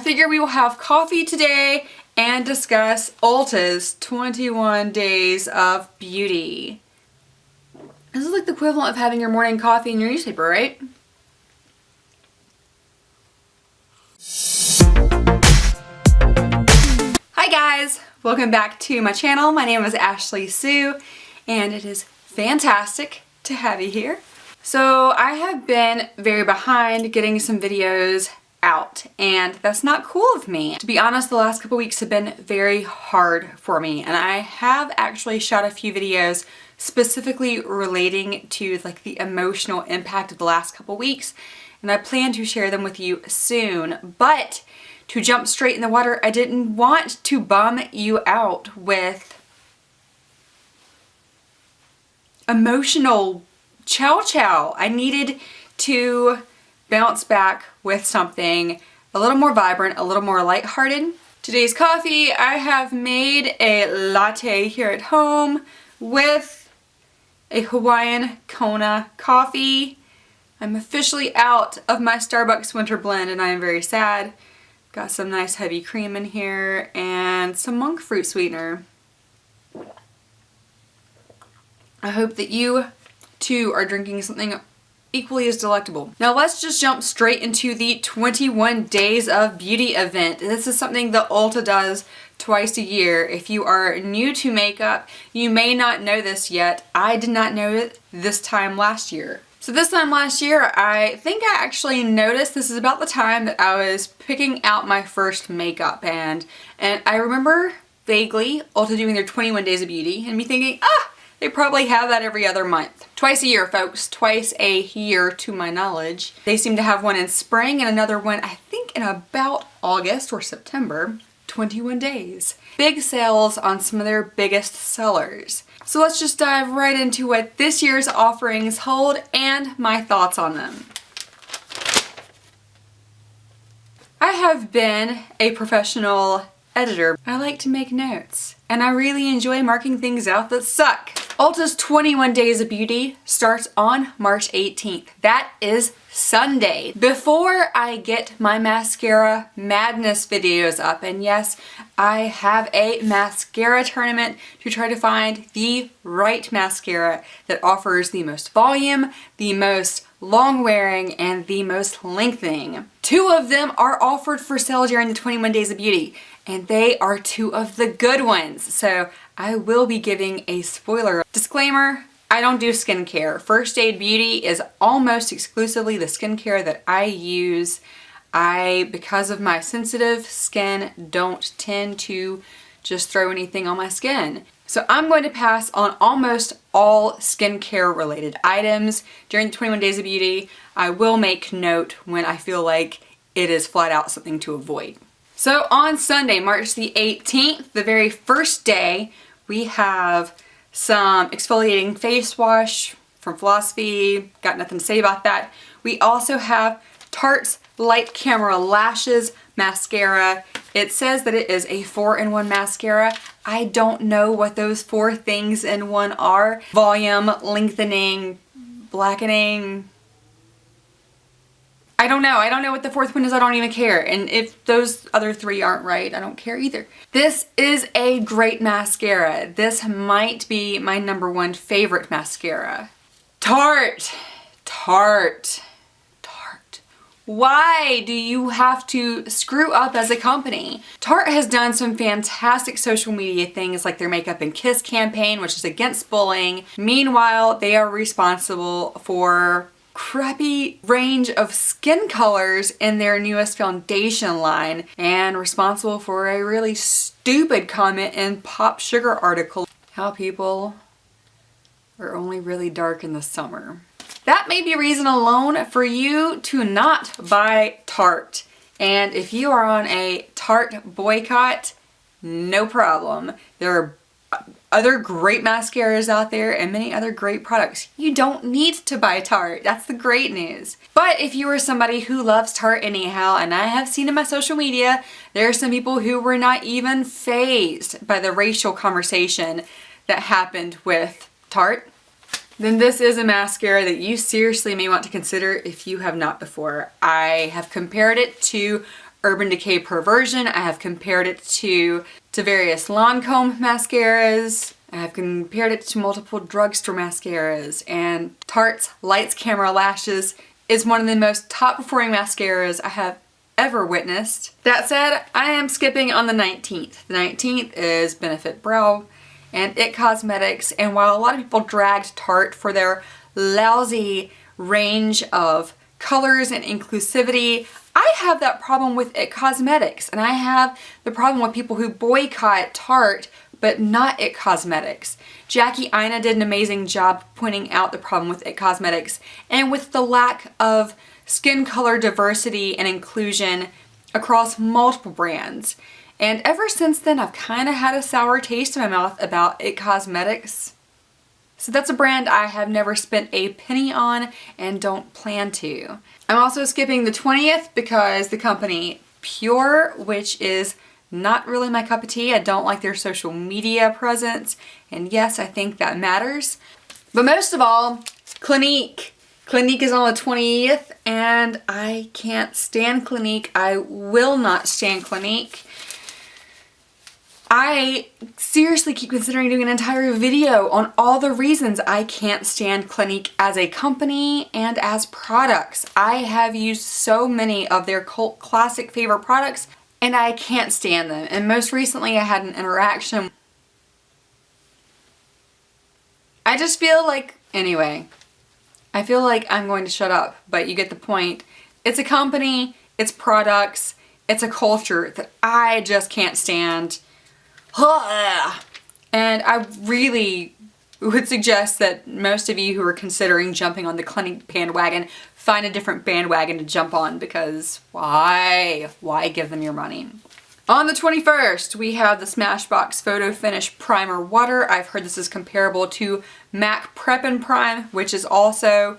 figure we will have coffee today and discuss Ulta's 21 Days of Beauty. This is like the equivalent of having your morning coffee in your newspaper, right? Hi guys! Welcome back to my channel. My name is Ashley Sue, and it is fantastic to have you here. So I have been very behind getting some videos out, and that's not cool of me. To be honest, the last couple weeks have been very hard for me, and I have actually shot a few videos specifically relating to like the emotional impact of the last couple weeks, and I plan to share them with you soon. But to jump straight in the water, I didn't want to bum you out with emotional chow. I needed to bounce back with something a little more vibrant, a little more lighthearted. Today's coffee, I have made a latte here at home with a Hawaiian Kona coffee. I'm officially out of my Starbucks winter blend and I am very sad. Got some nice heavy cream in here and some monk fruit sweetener. I hope that you too are drinking something equally as delectable. Now let's just jump straight into the 21 Days of Beauty event. This is something that Ulta does twice a year. If you are new to makeup, you may not know this yet. I did not know it this time last year. So this time last year, I think I actually noticed this is about the time that I was picking out my first makeup, and I remember vaguely Ulta doing their 21 Days of Beauty and me thinking, they probably have that every other month. Twice a year, folks. Twice a year to my knowledge. They seem to have one in spring and another one, I think, in about August or September. 21 days. Big sales on some of their biggest sellers. So let's just dive right into what this year's offerings hold and my thoughts on them. I have been a professional editor. I like to make notes, and I really enjoy marking things out that suck. Ulta's 21 Days of Beauty starts on March 18th. That is Sunday. Before I get my mascara madness videos up, and yes, I have a mascara tournament to try to find the right mascara that offers the most volume, the most long wearing, and the most lengthening. Two of them are offered for sale during the 21 Days of Beauty, and they are two of the good ones. So I will be giving a spoiler. Disclaimer, I don't do skincare. First Aid Beauty is almost exclusively the skincare that I use. Because of my sensitive skin, don't tend to just throw anything on my skin. So I'm going to pass on almost all skincare related items during the 21 Days of Beauty. I will make note when I feel like it is flat out something to avoid. So on Sunday, March the 18th, the very first day, we have some exfoliating face wash from Philosophy. Got nothing to say about that. We also have Tarte's Light Camera Lashes mascara. It says that it is a 4-in-1 mascara. I don't know what those 4 things in one are. Volume, lengthening, blackening. I don't know. I don't know what the 4th one is. I don't even care. And if those other 3 aren't right, I don't care either. This is a great mascara. This might be my #1 favorite mascara. Tarte. Why do you have to screw up as a company? Tarte has done some fantastic social media things like their Makeup and Kiss campaign, which is against bullying. Meanwhile, they are responsible for crappy range of skin colors in their newest foundation line, and responsible for a really stupid comment in Pop Sugar article, how people are only really dark in the summer. That may be reason alone for you to not buy Tarte. And if you are on a Tarte boycott, no problem. There are other great mascaras out there and many other great products. You don't need to buy Tarte. That's the great news. But if you are somebody who loves Tarte anyhow, and I have seen in my social media, there are some people who were not even fazed by the racial conversation that happened with Tarte, then this is a mascara that you seriously may want to consider if you have not before. I have compared it to Urban Decay Perversion. I have compared it to various Lancome mascaras. I have compared it to multiple drugstore mascaras, and Tarte's Lights Camera Lashes is one of the most top performing mascaras I have ever witnessed. That said, I am skipping on the 19th. The 19th is Benefit Brow and It Cosmetics, and while a lot of people dragged Tarte for their lousy range of colors and inclusivity, I have that problem with It Cosmetics, and I have the problem with people who boycott Tarte but not It Cosmetics. Jackie Aina did an amazing job pointing out the problem with It Cosmetics and with the lack of skin color diversity and inclusion across multiple brands. And ever since then, I've kind of had a sour taste in my mouth about It Cosmetics. So that's a brand I have never spent a penny on and don't plan to. I'm also skipping the 20th because the company Pure, which is not really my cup of tea. I don't like their social media presence. And yes, I think that matters. But most of all, Clinique. Clinique is on the 20th and I can't stand Clinique. I will not stand Clinique. I seriously keep considering doing an entire video on all the reasons I can't stand Clinique as a company and as products. I have used so many of their cult classic favorite products and I can't stand them. And most recently I had an interaction. I just feel like, anyway, I feel like I'm going to shut up, but you get the point. It's a company, it's products, it's a culture that I just can't stand. And I really would suggest that most of you who are considering jumping on the Clinique bandwagon find a different bandwagon to jump on, because why? Why give them your money? On the 21st, we have the Smashbox Photo Finish Primer Water. I've heard this is comparable to MAC Prep and Prime, which is also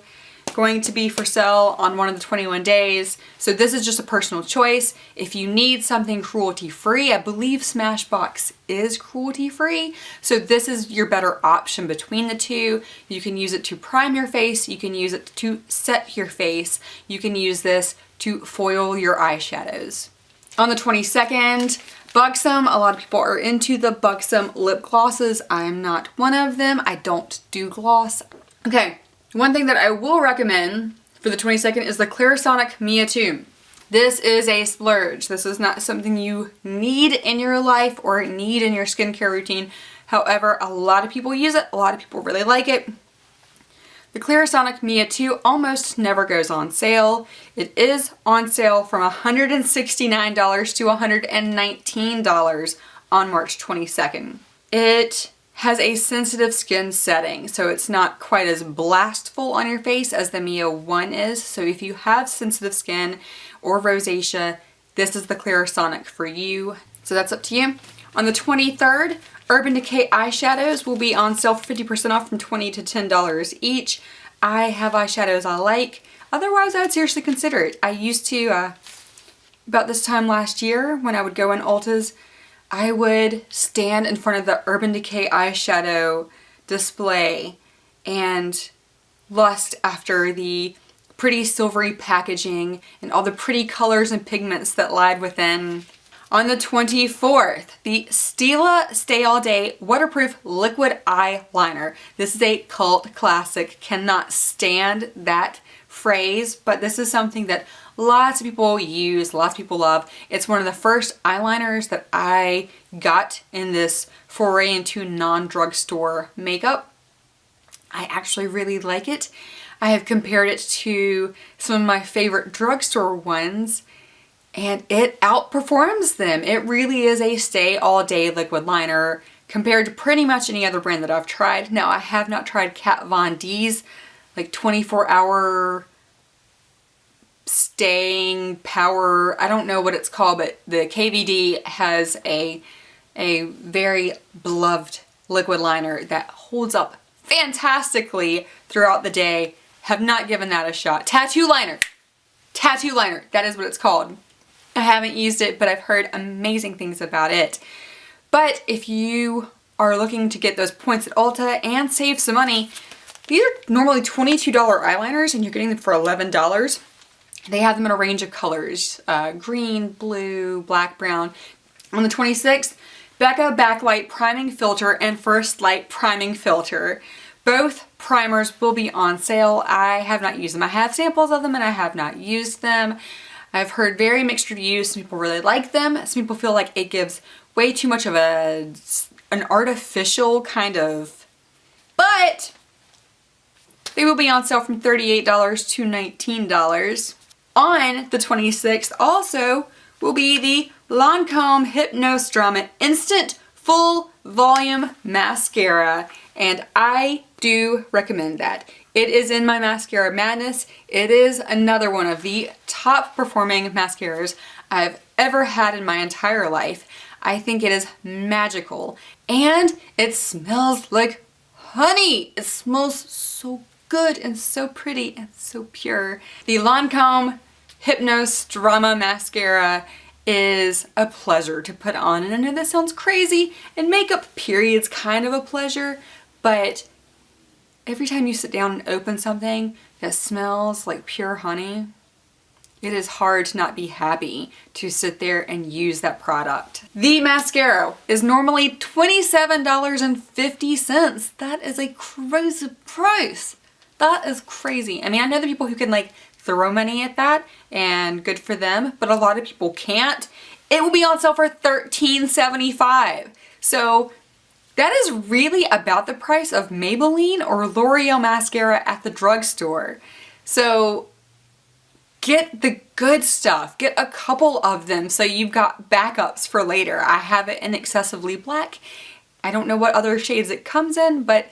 going to be for sale on one of the 21 days. So this is just a personal choice. If you need something cruelty-free, I believe Smashbox is cruelty-free. So this is your better option between the two. You can use it to prime your face. You can use it to set your face. You can use this to foil your eyeshadows. On the 22nd, Buxom. A lot of people are into the Buxom lip glosses. I'm not one of them. I don't do gloss. Okay. One thing that I will recommend for the 22nd is the Clarisonic Mia 2. This is a splurge. This is not something you need in your life or need in your skincare routine. However, a lot of people use it. A lot of people really like it. The Clarisonic Mia 2 almost never goes on sale. It is on sale from $169 to $119 on March 22nd. It has a sensitive skin setting, so it's not quite as blastful on your face as the Mia 1 is. So if you have sensitive skin or rosacea, this is the Clarisonic for you. So that's up to you. On the 23rd, Urban Decay eyeshadows will be on sale for 50% off from $20 to $10 each. I have eyeshadows I like. Otherwise, I would seriously consider it. I used to, about this time last year, when I would go in Ulta's, I would stand in front of the Urban Decay eyeshadow display and lust after the pretty silvery packaging and all the pretty colors and pigments that lied within. On the 24th, the Stila Stay All Day Waterproof Liquid Eyeliner. This is a cult classic. Cannot stand that phrase, but this is something that lots of people use, lots of people love. It's one of the first eyeliners that I got in this foray into non-drugstore makeup. I actually really like it. I have compared it to some of my favorite drugstore ones, and it outperforms them. It really is a stay all day liquid liner compared to pretty much any other brand that I've tried. Now, I have not tried Kat Von D's like 24-hour staying power. I don't know what it's called, but the KVD has a very beloved liquid liner that holds up fantastically throughout the day. Have not given that a shot. Tattoo liner. Tattoo liner. That is what it's called. I haven't used it, but I've heard amazing things about it. But if you are looking to get those points at Ulta and save some money, these are normally $22 eyeliners and you're getting them for $11. They have them in a range of colors, green, blue, black, brown. On the 26th, Becca Backlight Priming Filter and First Light Priming Filter. Both primers will be on sale. I have not used them. I have samples of them and I have not used them. I've heard very mixed reviews. Some people really like them. Some people feel like it gives way too much of an artificial kind of, but they will be on sale from $38 to $19. On the 26th also will be the Lancome Hypnose Drama Instant Full Volume Mascara, and I do recommend that. It is in my mascara madness. It is another one of the top performing mascaras I've ever had in my entire life. I think it is magical, and it smells like honey. It smells so good and so pretty and so pure. The Lancome Hypnose Drama Mascara is a pleasure to put on, and I know that sounds crazy, and makeup period's kind of a pleasure, but every time you sit down and open something that smells like pure honey, it is hard to not be happy to sit there and use that product. The mascara is normally $27.50. That is a crazy price. That is crazy. I mean, I know the people who can like throw money at that, and good for them, but a lot of people can't. It will be on sale for $13.75. So that is really about the price of Maybelline or L'Oreal mascara at the drugstore. So get the good stuff. Get a couple of them so you've got backups for later. I have it in Excessively Black. I don't know what other shades it comes in, but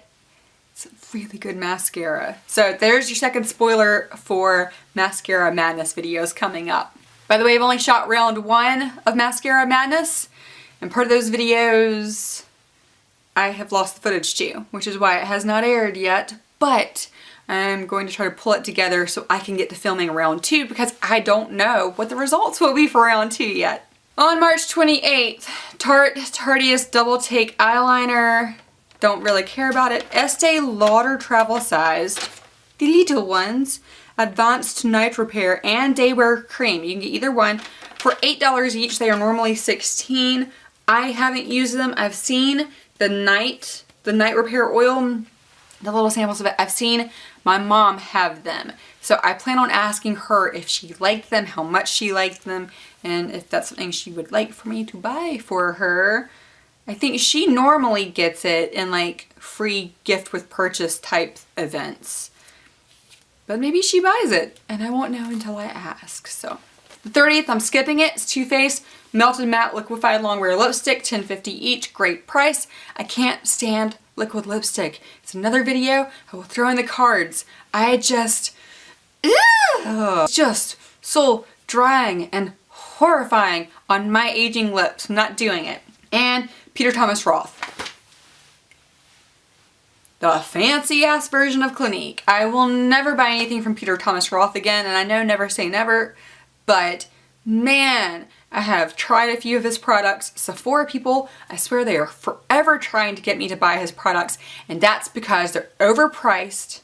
it's a really good mascara. So there's your second spoiler for Mascara Madness videos coming up. By the way, I've only shot round 1 of Mascara Madness, and part of those videos I have lost the footage too, which is why it has not aired yet, but I'm going to try to pull it together so I can get to filming round 2, because I don't know what the results will be for round 2 yet. On March 28th, Tarte Tarteist Double Take Eyeliner. Don't really care about it. Estee Lauder travel sized. The little ones. Advanced Night Repair and Day Wear Cream. You can get either one for $8 each. They are normally $16. I haven't used them. I've seen the night repair oil, the little samples of it. I've seen my mom have them. So I plan on asking her if she liked them, how much she liked them, and if that's something she would like for me to buy for her. I think she normally gets it in like free gift with purchase type events. But maybe she buys it and I won't know until I ask. So the 30th, I'm skipping it. It's Too Faced Melted Matte Liquefied Longwear Lipstick, $10.50 each, great price. I can't stand liquid lipstick. It's another video I will throw in the cards. It's just so drying and horrifying on my aging lips. I'm not doing it. And Peter Thomas Roth. The fancy ass version of Clinique. I will never buy anything from Peter Thomas Roth again, and I know never say never, but man, I have tried a few of his products. Sephora people, I swear they are forever trying to get me to buy his products, and that's because they're overpriced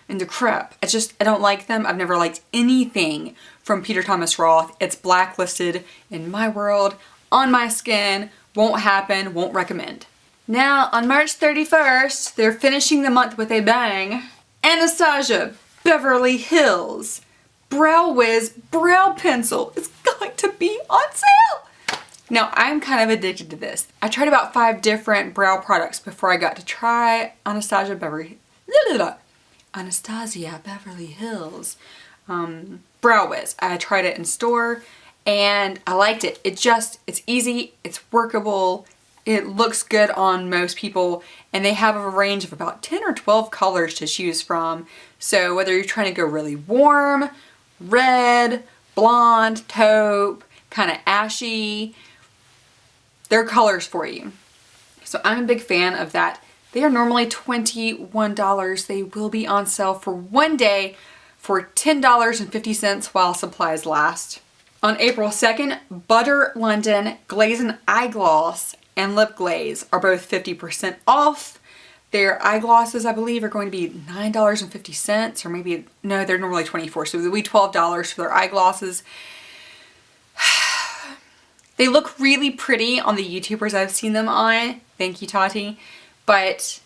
and they're crap. I don't like them. I've never liked anything from Peter Thomas Roth. It's blacklisted in my world, on my skin, won't happen, won't recommend. Now, on March 31st, they're finishing the month with a bang. Anastasia Beverly Hills Brow Wiz Brow Pencil is going to be on sale. Now, I'm kind of addicted to this. I tried about 5 different brow products before I got to try Anastasia Beverly Hills Brow Wiz. I tried it in store and I liked it. It's easy, it's workable, it looks good on most people, and they have a range of about 10 or 12 colors to choose from. So whether you're trying to go really warm, red, blonde, taupe, kind of ashy, they're colors for you. So I'm a big fan of that. They are normally $21. They will be on sale for 1 day for $10.50 while supplies last. On April 2nd, Butter London Glaze and Eye Gloss and Lip Glaze are both 50% off. Their eyeglosses, I believe, are going to be $9.50, or maybe, no, they're normally $24, so it'll be $12 for their eyeglosses. They look really pretty on the YouTubers I've seen them on. Thank you, Tati. But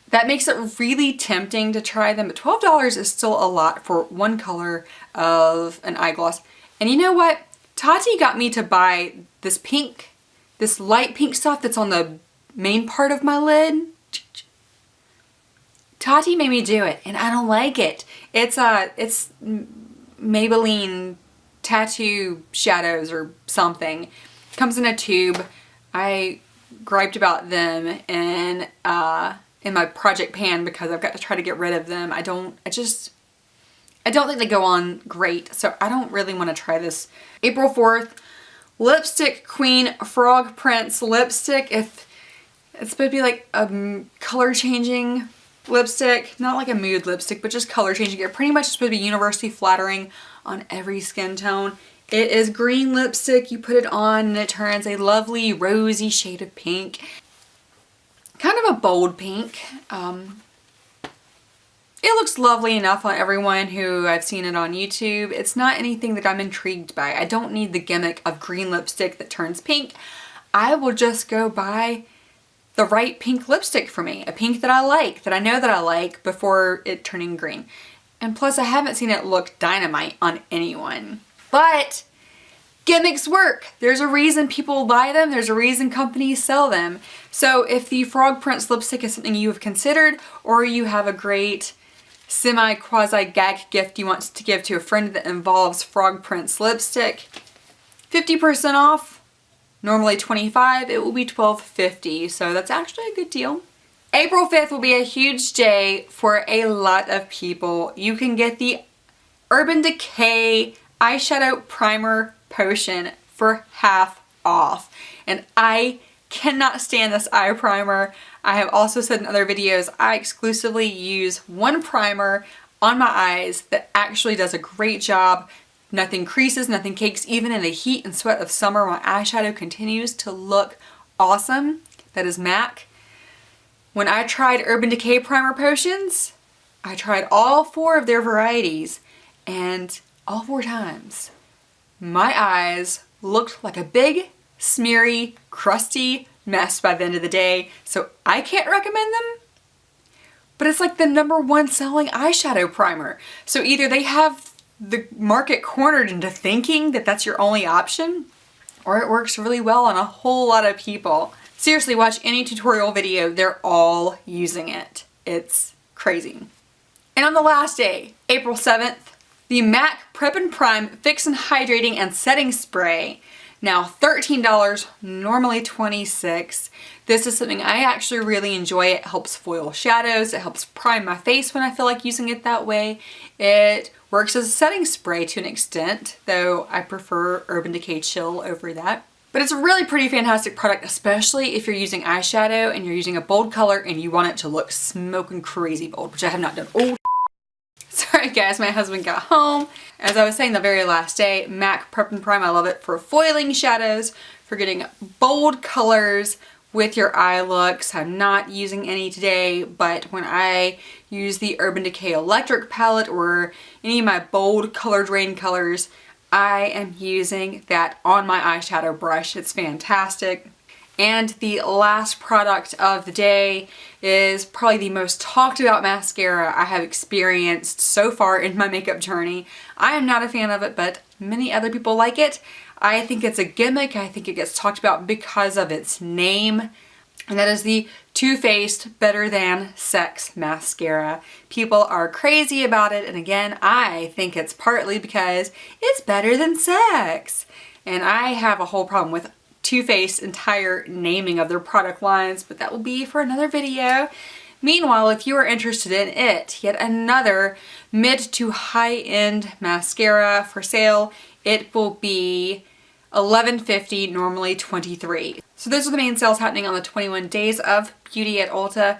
that makes it really tempting to try them. But $12 is still a lot for one color of an eyegloss. And you know what? Tati got me to buy this pink, this light pink stuff that's on the main part of my lid. Tati made me do it, and I don't like it. It's Maybelline tattoo shadows or something. Comes in a tube. I griped about them in my project pan because I've got to try to get rid of them. I don't think they go on great, so I don't really want to try this. April 4th, Lipstick Queen Frog Prince lipstick. If it's supposed to be like a color changing lipstick, not like a mood lipstick, but just color changing. It pretty much is supposed to be universally flattering on every skin tone. It is green lipstick. You put it on and it turns a lovely rosy shade of pink. Kind of a bold pink. It looks lovely enough on everyone who I've seen it on YouTube. It's not anything that I'm intrigued by. I don't need the gimmick of green lipstick that turns pink. I will just go buy the right pink lipstick for me. A pink that I like, that I know that I like before it turning green. And plus I haven't seen it look dynamite on anyone. But gimmicks work. There's a reason people buy them. There's a reason companies sell them. So if the Frog Prince lipstick is something you have considered, or you have a great semi-quasi-gag gift you want to give to a friend that involves Frog Prince lipstick, 50% off, normally $25, it will be $12.50, so that's actually a good deal. April 5th will be a huge day for a lot of people. You can get the Urban Decay eyeshadow primer potion for half off, and I cannot stand this eye primer. I have also said in other videos, I exclusively use one primer on my eyes that actually does a great job. Nothing creases, nothing cakes. Even in the heat and sweat of summer, my eyeshadow continues to look awesome. That is MAC. When I tried Urban Decay primer potions, I tried all 4 of their varieties, and all 4 times, my eyes looked like a big, smeary, crusty mess by the end of the day, so I can't recommend them. But it's like the #1 selling eyeshadow primer. So either they have the market cornered into thinking that that's your only option, or it works really well on a whole lot of people. Seriously, watch any tutorial video, they're all using it. It's crazy. And on the last day, April 7th, the MAC Prep and Prime Fix and Hydrating and Setting Spray. Now $13, normally $26. This is something I actually really enjoy. It helps foil shadows. It helps prime my face when I feel like using it that way. It works as a setting spray to an extent, though I prefer Urban Decay Chill over that. But it's a really pretty fantastic product, especially if you're using eyeshadow and you're using a bold color and you want it to look smoking crazy bold, which I have not done. Oh, sorry guys, my husband got home. As I was saying the very last day, MAC Prep and Prime, I love it for foiling shadows, for getting bold colors with your eye looks. I'm not using any today, but when I use the Urban Decay Electric palette or any of my bold color drain colors, I am using that on my eyeshadow brush. It's fantastic. And the last product of the day is probably the most talked about mascara I have experienced so far in my makeup journey. I am not a fan of it, but many other people like it. I think it's a gimmick. I think it gets talked about because of its name. And that is the Too Faced Better Than Sex mascara. People are crazy about it, and again, I think it's partly because it's better than sex. And I have a whole problem with Too Faced's entire naming of their product lines, but that will be for another video. Meanwhile, if you are interested in it, yet another mid to high-end mascara for sale, it will be $11.50, normally $23. So those are the main sales happening on the 21 days of beauty at Ulta.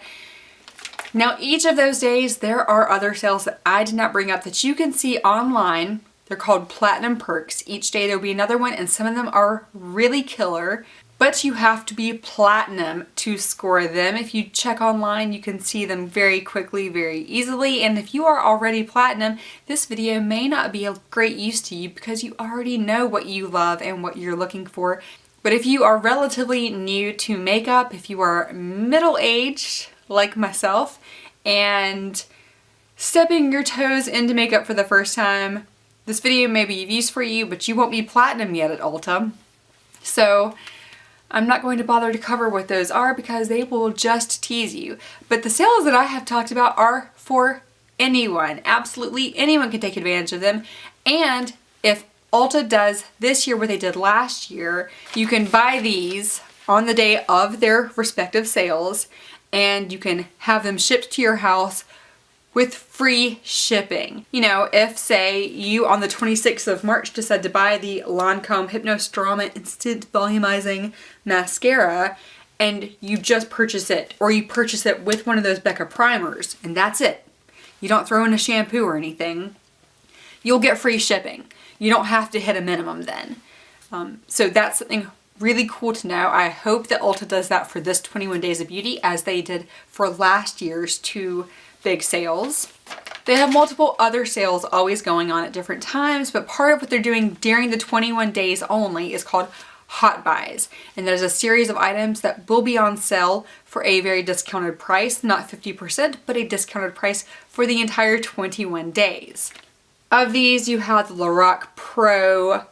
Now each of those days there are other sales that I did not bring up that you can see online. They're called Platinum Perks. Each day there'll be another one, and some of them are really killer. but you have to be platinum to score them. If you check online, you can see them very quickly, very easily. And if you are already platinum, this video may not be of great use to you because you already know what you love and what you're looking for. But if you are relatively new to makeup, if you are middle-aged like myself and stepping your toes into makeup for the first time, this video may be of use for you, but you won't be platinum yet at Ulta. So I'm not going to bother to cover what those are because they will just tease you. But the sales that I have talked about are for anyone. Absolutely anyone can take advantage of them. And if Ulta does this year what they did last year, you can buy these on the day of their respective sales and you can have them shipped to your house with free shipping. You know, if say you on the 26th of March decide to buy the Lancome Hypnostrama Instant Volumizing Mascara and you just purchase it, or you purchase it with one of those Becca primers and that's it. You don't throw in a shampoo or anything. You'll get free shipping. You don't have to hit a minimum then. So that's something really cool to know. I hope that Ulta does that for this 21 Days of Beauty as they did for last year's 2 big sales. They have multiple other sales always going on at different times, but part of what they're doing during the 21 days only is called Hot Buys. And there's a series of items that will be on sale for a very discounted price, not 50%, but a discounted price for the entire 21 days. Of these, you have the Lorac Pro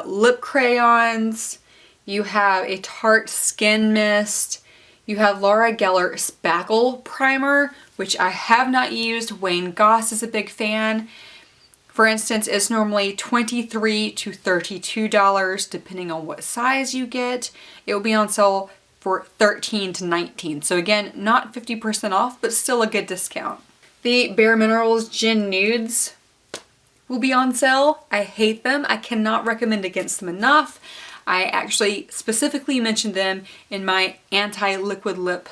lip crayons, you have a Tarte Skin Mist, you have Laura Geller Spackle Primer, which I have not used. Wayne Goss is a big fan. For instance, it's normally $23 to $32 depending on what size you get. It will be on sale for $13 to $19. So again, not 50% off, but still a good discount. The Bare Minerals Gin Nudes will be on sale. I hate them. I cannot recommend against them enough. I actually specifically mentioned them in my anti-liquid lip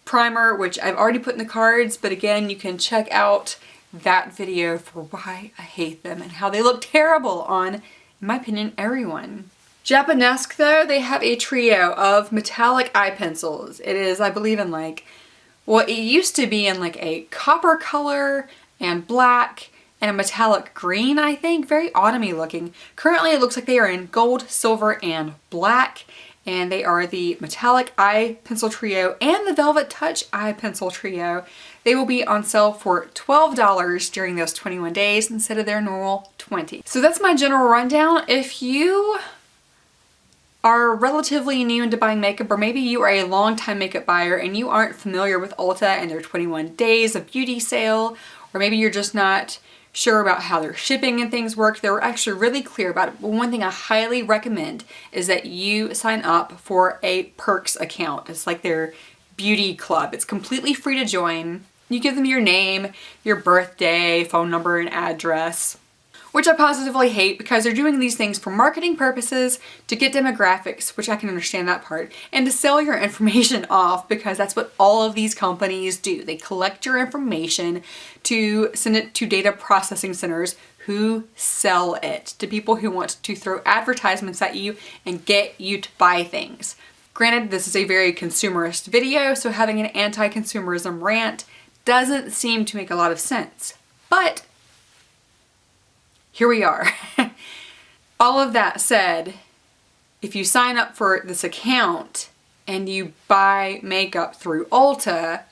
primer, which I've already put in the cards, but again, you can check out that video for why I hate them and how they look terrible on, in my opinion, everyone. Japanesque though, they have a trio of metallic eye pencils. It is, I believe, in like, well, it used to be in like a copper color and black and a metallic green, I think. Very autumny looking. Currently it looks like they are in gold, silver, and black. And they are the Metallic Eye Pencil Trio and the Velvet Touch Eye Pencil Trio. They will be on sale for $12 during those 21 days instead of their normal $20. So that's my general rundown. If you are relatively new into buying makeup, or maybe you are a long-time makeup buyer and you aren't familiar with Ulta and their 21 days of beauty sale, or maybe you're just not sure about how their shipping and things work, they were actually really clear about it. But one thing I highly recommend is that you sign up for a perks account. It's like their beauty club. It's completely free to join. You give them your name, your birthday, phone number, and address, which I positively hate because they're doing these things for marketing purposes, to get demographics, which I can understand that part, and to sell your information off because that's what all of these companies do. They collect your information to send it to data processing centers who sell it to people who want to throw advertisements at you and get you to buy things. Granted, this is a very consumerist video, so having an anti-consumerism rant doesn't seem to make a lot of sense, but here we are. All of that said, if you sign up for this account and you buy makeup through Ulta,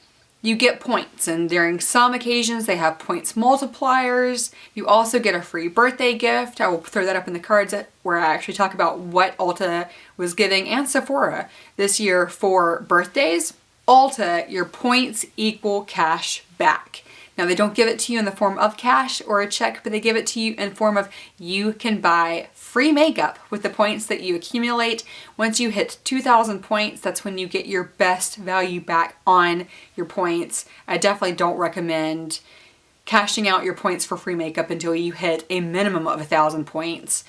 you get points, and during some occasions they have points multipliers. You also get a free birthday gift. I will throw that up in the cards where I actually talk about what Ulta was giving, and Sephora this year for birthdays. Ulta, your points equal cash back. Now, they don't give it to you in the form of cash or a check, but they give it to you in form of you can buy free makeup with the points that you accumulate. Once you hit 2,000 points, that's when you get your best value back on your points. I definitely don't recommend cashing out your points for free makeup until you hit a minimum of 1,000 points.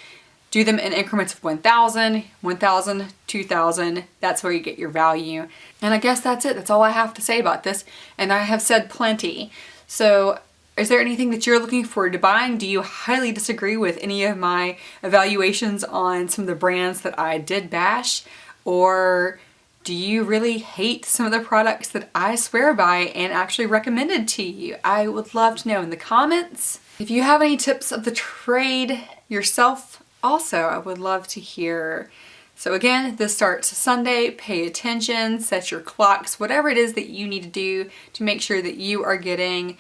Do them in increments of 1,000, 1,000, 2,000. That's where you get your value. And I guess that's it. That's all I have to say about this. And I have said plenty. So is there anything that you're looking forward to buying? Do you highly disagree with any of my evaluations on some of the brands that I did bash? Or do you really hate some of the products that I swear by and actually recommended to you? I would love to know in the comments. If you have any tips of the trade yourself, also, I would love to hear. So again, this starts Sunday. Pay attention, set your clocks, whatever it is that you need to do to make sure that you are getting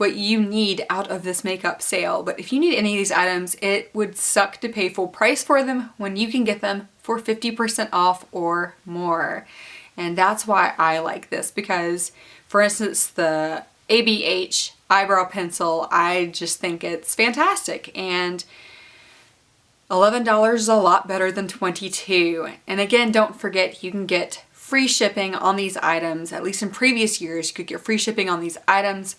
what you need out of this makeup sale. But if you need any of these items, it would suck to pay full price for them when you can get them for 50% off or more. And that's why I like this, because for instance, the ABH eyebrow pencil, I just think it's fantastic. And $11 is a lot better than $22. And again, don't forget, you can get free shipping on these items. At least in previous years, you could get free shipping on these items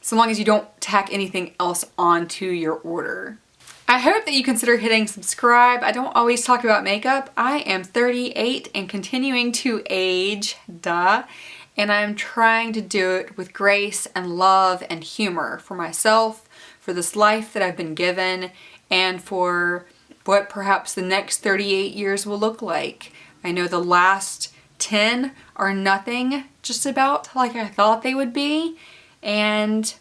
so long as you don't tack anything else onto your order. I hope that you consider hitting subscribe. I don't always talk about makeup. I am 38 and continuing to age, duh. And I'm trying to do it with grace and love and humor for myself, for this life that I've been given, and for what perhaps the next 38 years will look like. I know the last 10 are nothing just about like I thought they would be. And,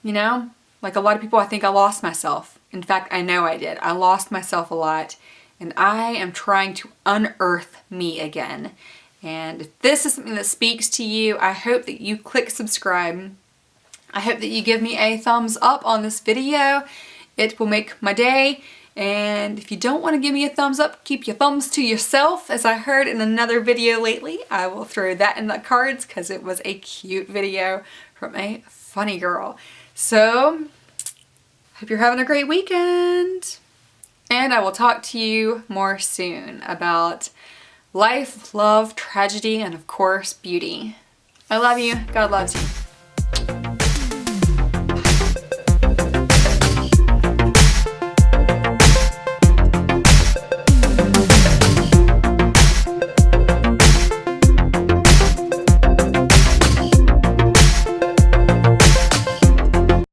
you know, like a lot of people, I think I lost myself. In fact, I know I did. I lost myself a lot, and I am trying to unearth me again. And if this is something that speaks to you, I hope that you click subscribe. I hope that you give me a thumbs up on this video. It will make my day. And if you don't want to give me a thumbs up, keep your thumbs to yourself. As I heard in another video lately, I will throw that in the cards because it was a cute video from a funny girl. So, hope you're having a great weekend. And I will talk to you more soon about life, love, tragedy, and of course, beauty. I love you. God loves you.